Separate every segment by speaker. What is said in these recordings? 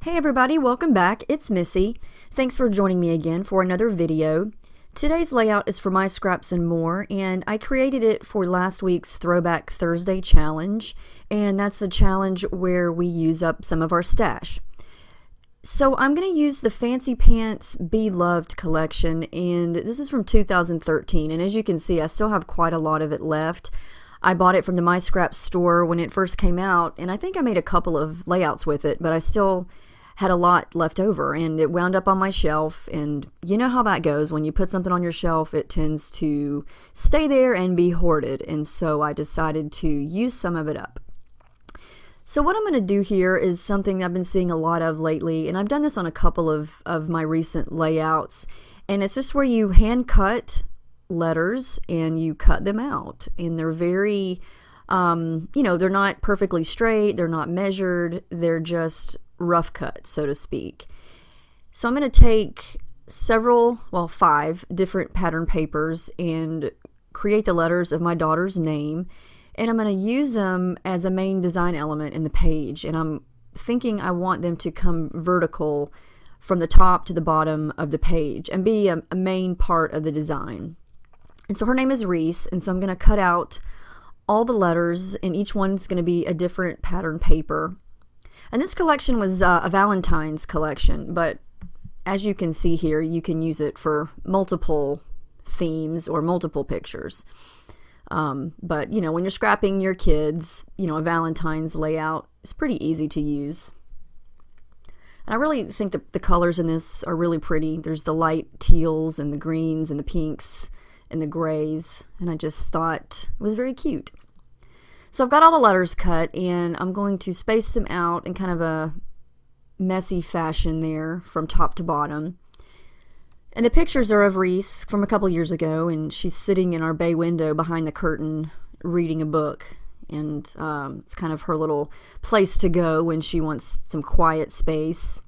Speaker 1: Hey everybody, welcome back. It's Missy. Thanks for joining me again for another video. Today's layout is for My Scraps and More, and I created it for last week's Throwback Thursday challenge, and that's the challenge where we use up some of our stash. So I'm going to use the Fancy Pants Be Loved collection, and this is from 2013, and as you can see, I still have quite a lot of it left. I bought it from the My Scraps store when it first came out, and I think I made a couple of layouts with it, but I still had a lot left over, and it wound up on my shelf. And you know how that goes. When you put something on your shelf, it tends to stay there and be hoarded, and so I decided to use some of it up. So what I'm going to do here is something I've been seeing a lot of lately, and I've done this on a couple of my recent layouts, and it's just where you hand cut letters and you cut them out, and they're very they're not perfectly straight, they're not measured, they're just rough cut, so to speak. So I'm going to take five different pattern papers and create the letters of my daughter's name, and I'm going to use them as a main design element in the page, and I'm thinking I want them to come vertical from the top to the bottom of the page and be a main part of the design. And so her name is Reese, and so I'm going to cut out all the letters, and each one's going to be a different pattern paper. And this collection was a Valentine's collection, but as you can see here, you can use it for multiple themes or multiple pictures. But, when you're scrapping your kids, a Valentine's layout is pretty easy to use. And I really think that the colors in this are really pretty. There's the light teals and the greens and the pinks and the grays, and I just thought it was very cute. So I've got all the letters cut, and I'm going to space them out in kind of a messy fashion there from top to bottom. And the pictures are of Reese from a couple years ago, and she's sitting in our bay window behind the curtain reading a book. And it's kind of her little place to go when she wants some quiet space.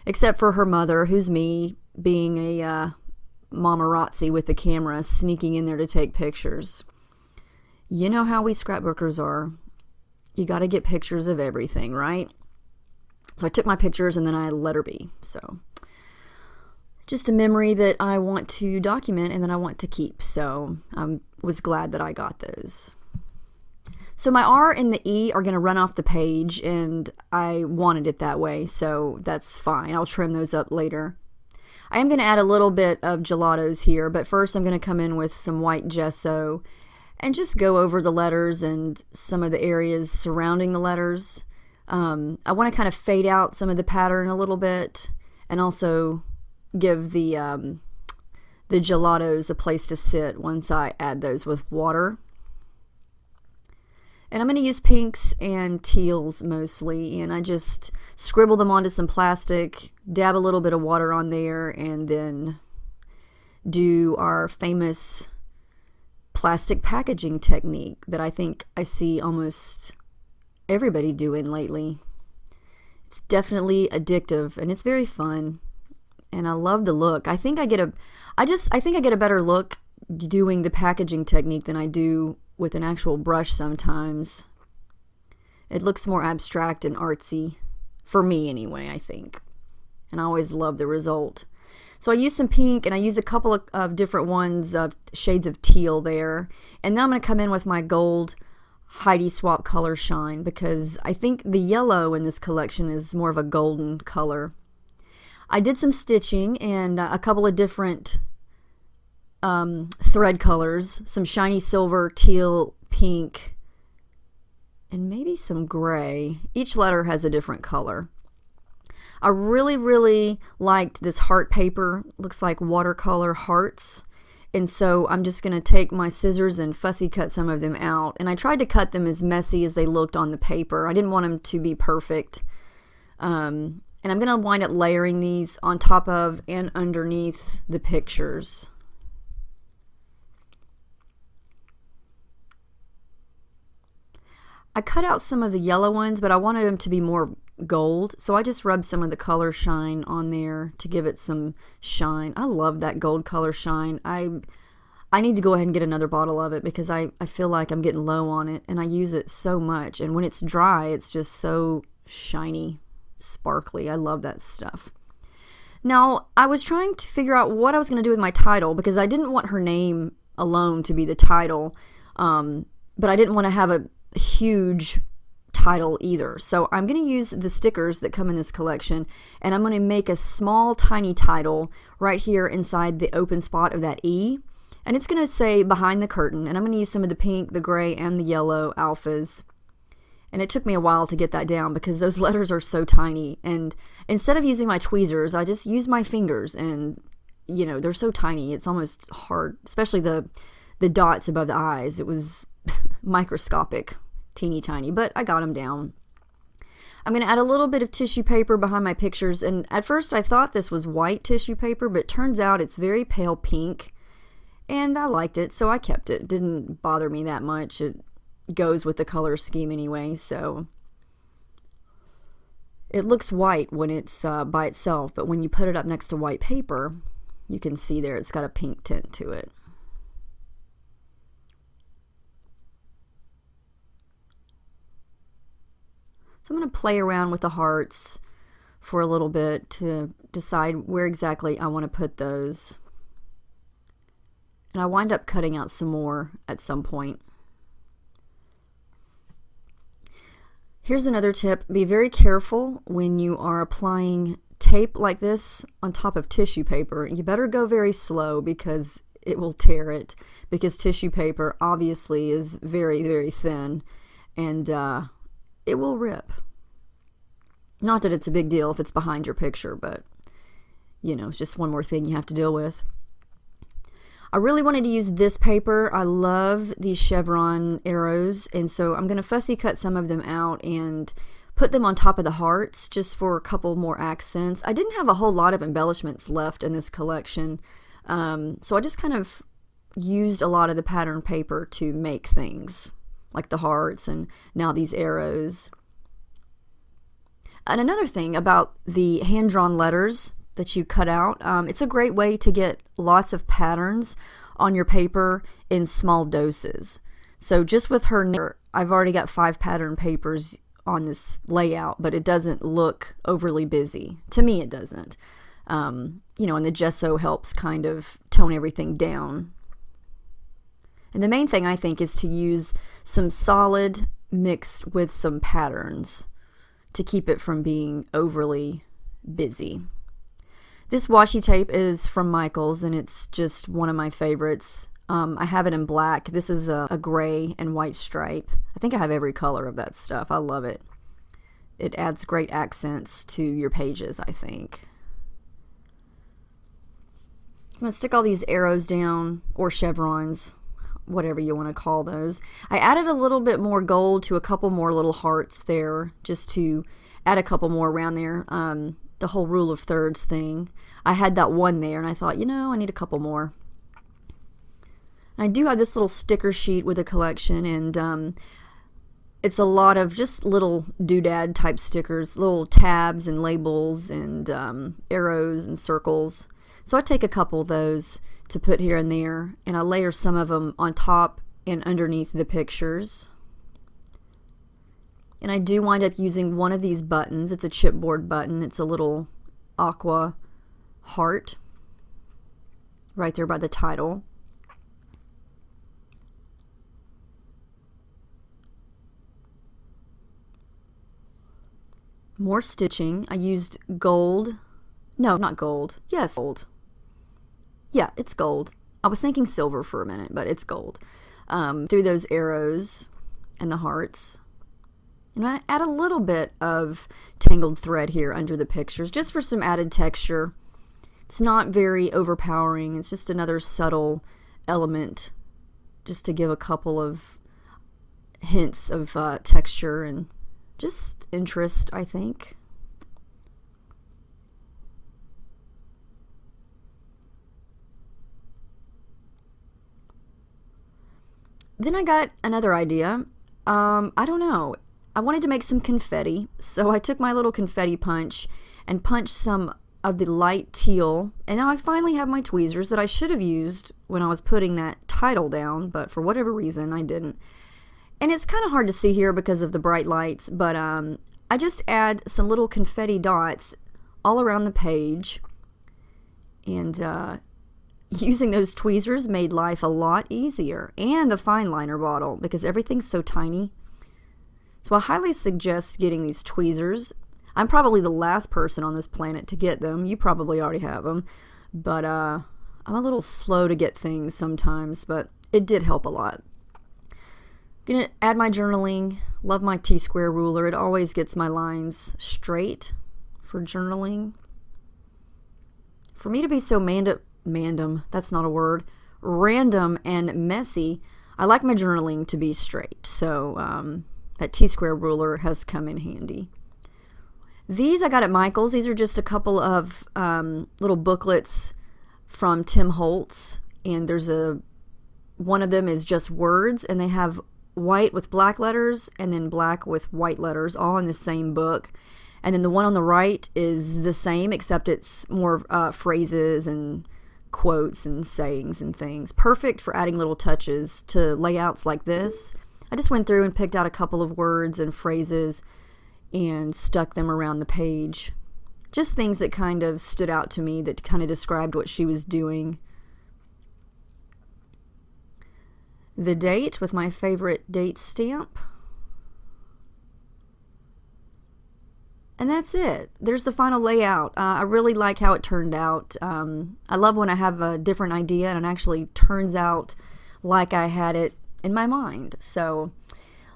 Speaker 1: Except for her mother, who's me, being a mamarazzi with the camera, sneaking in there to take pictures. You know how we scrapbookers are. You got to get pictures of everything, right? So I took my pictures and then I let her be. So just a memory that I want to document and that I want to keep. So I was glad that I got those. So my R and the E are going to run off the page, and I wanted it that way, so that's fine. I'll trim those up later. I am going to add a little bit of gelatos here, but first I'm going to come in with some white gesso and just go over the letters and some of the areas surrounding the letters. I want to kind of fade out some of the pattern a little bit, and also give the gelatos a place to sit once I add those with water. And I'm going to use pinks and teals mostly, and I just scribble them onto some plastic, dab a little bit of water on there, and then do our famous plastic packaging technique that I think I see almost everybody doing lately. It's definitely addictive, and it's very fun, and I love the look. I think I get a better look doing the packaging technique than I do with an actual brush sometimes. It looks more abstract and artsy, for me anyway, I think. And I always love the result. So I use some pink, and I use a couple of different ones of shades of teal there. And then I'm going to come in with my gold Heidi Swapp Color Shine, because I think the yellow in this collection is more of a golden color. I did some stitching and a couple of different thread colors, some shiny silver, teal, pink, and maybe some gray. Each letter has a different color. I really, really liked this heart paper. Looks like watercolor hearts. And so I'm just going to take my scissors and fussy cut some of them out. And I tried to cut them as messy as they looked on the paper. I didn't want them to be perfect. And I'm going to wind up layering these on top of and underneath the pictures. I cut out some of the yellow ones, but I wanted them to be more gold, so I just rubbed some of the color shine on there to give it some shine. I love that gold color shine. I need to go ahead and get another bottle of it, because I feel like I'm getting low on it, and I use it so much, and when it's dry, it's just so shiny. sparkly. I love that stuff. Now, I was trying to figure out what I was going to do with my title because I didn't want her name alone to be the title, but I didn't want to have a huge title either. So I'm going to use the stickers that come in this collection, and I'm going to make a small, tiny title right here inside the open spot of that E, and it's going to say Behind the Curtain, and I'm going to use some of the pink, the gray, and the yellow alphas. And it took me a while to get that down because those letters are so tiny. And instead of using my tweezers, I just use my fingers. And, you know, they're so tiny. It's almost hard, especially the dots above the eyes. It was microscopic, teeny tiny. But I got them down. I'm going to add a little bit of tissue paper behind my pictures. And at first I thought this was white tissue paper, but it turns out it's very pale pink. And I liked it, so I kept it. It didn't bother me that much. It goes with the color scheme anyway, so it looks white when it's by itself, but when you put it up next to white paper, you can see there it's got a pink tint to it. So I'm going to play around with the hearts for a little bit to decide where exactly I want to put those, and I wind up cutting out some more at some point. Here's another tip. Be very careful when you are applying tape like this on top of tissue paper. You better go very slow because it will tear it, because tissue paper obviously is very, very thin, and it will rip. Not that it's a big deal if it's behind your picture, but you know, it's just one more thing you have to deal with. I really wanted to use this paper. I love these chevron arrows, and so I'm going to fussy cut some of them out and put them on top of the hearts just for a couple more accents. I didn't have a whole lot of embellishments left in this collection, so I just kind of used a lot of the pattern paper to make things like the hearts and now these arrows. And another thing about the hand-drawn letters that you cut out, it's a great way to get lots of patterns on your paper in small doses. So just with her, I've already got 5 pattern papers on this layout, but it doesn't look overly busy. To me, it doesn't. You know, and the gesso helps kind of tone everything down. And the main thing, I think, is to use some solid mixed with some patterns to keep it from being overly busy. This washi tape is from Michaels, and it's just one of my favorites. I have it in black. This is a gray and white stripe. I think I have every color of that stuff. I love it. It adds great accents to your pages, I think. I'm going to stick all these arrows down, or chevrons, whatever you want to call those. I added a little bit more gold to a couple more little hearts there, just to add a couple more around there. The whole rule of thirds thing. I had that one there, and I thought, you know, I need a couple more. And I do have this little sticker sheet with a collection, and it's a lot of just little doodad type stickers, little tabs and labels and arrows and circles. So I take a couple of those to put here and there, and I layer some of them on top and underneath the pictures. And I do wind up using one of these buttons. It's a chipboard button. It's a little aqua heart right there by the title. More stitching. I used gold. No, not gold. Yes, gold. Yeah, it's gold. I was thinking silver for a minute, but it's gold. Through those arrows and the hearts. And I add a little bit of tangled thread here under the pictures, just for some added texture. It's not very overpowering. It's just another subtle element, just to give a couple of hints of texture and just interest, I think. Then I got another idea. I don't know. I wanted to make some confetti, so I took my little confetti punch and punched some of the light teal, and now I finally have my tweezers that I should have used when I was putting that title down, but for whatever reason I didn't. And it's kind of hard to see here because of the bright lights, but I just add some little confetti dots all around the page, and using those tweezers made life a lot easier, and the fine liner bottle, because everything's so tiny. So I highly suggest getting these tweezers. I'm probably the last person on this planet to get them. You probably already have them, but I'm a little slow to get things sometimes, but it did help a lot. Gonna add my journaling. Love my T-square ruler. It always gets my lines straight for journaling. For me to be so that's not a word, random and messy, I like my journaling to be straight. So that T-square ruler has come in handy. These I got at Michael's. These are just a couple of little booklets from Tim Holtz, and one of them is just words, and they have white with black letters and then black with white letters, all in the same book. And then the one on the right is the same, except it's more phrases and quotes and sayings and things. Perfect for adding little touches to layouts like this. I just went through and picked out a couple of words and phrases and stuck them around the page. Just things that kind of stood out to me, that kind of described what she was doing. The date with my favorite date stamp. And that's it. There's the final layout. I really like how it turned out. I love when I have a different idea and it actually turns out like I had it in my mind. So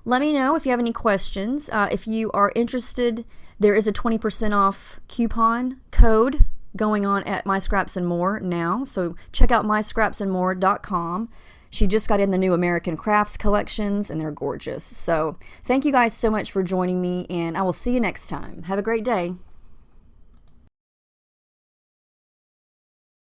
Speaker 1: let me know if you have any questions. If you are interested, there is a 20% off coupon code going on at My Scraps and More now. So check out myscrapsandmore.com. She just got in the new American Crafts collections, and they're gorgeous. So thank you guys so much for joining me, and I will see you next time. Have a great day.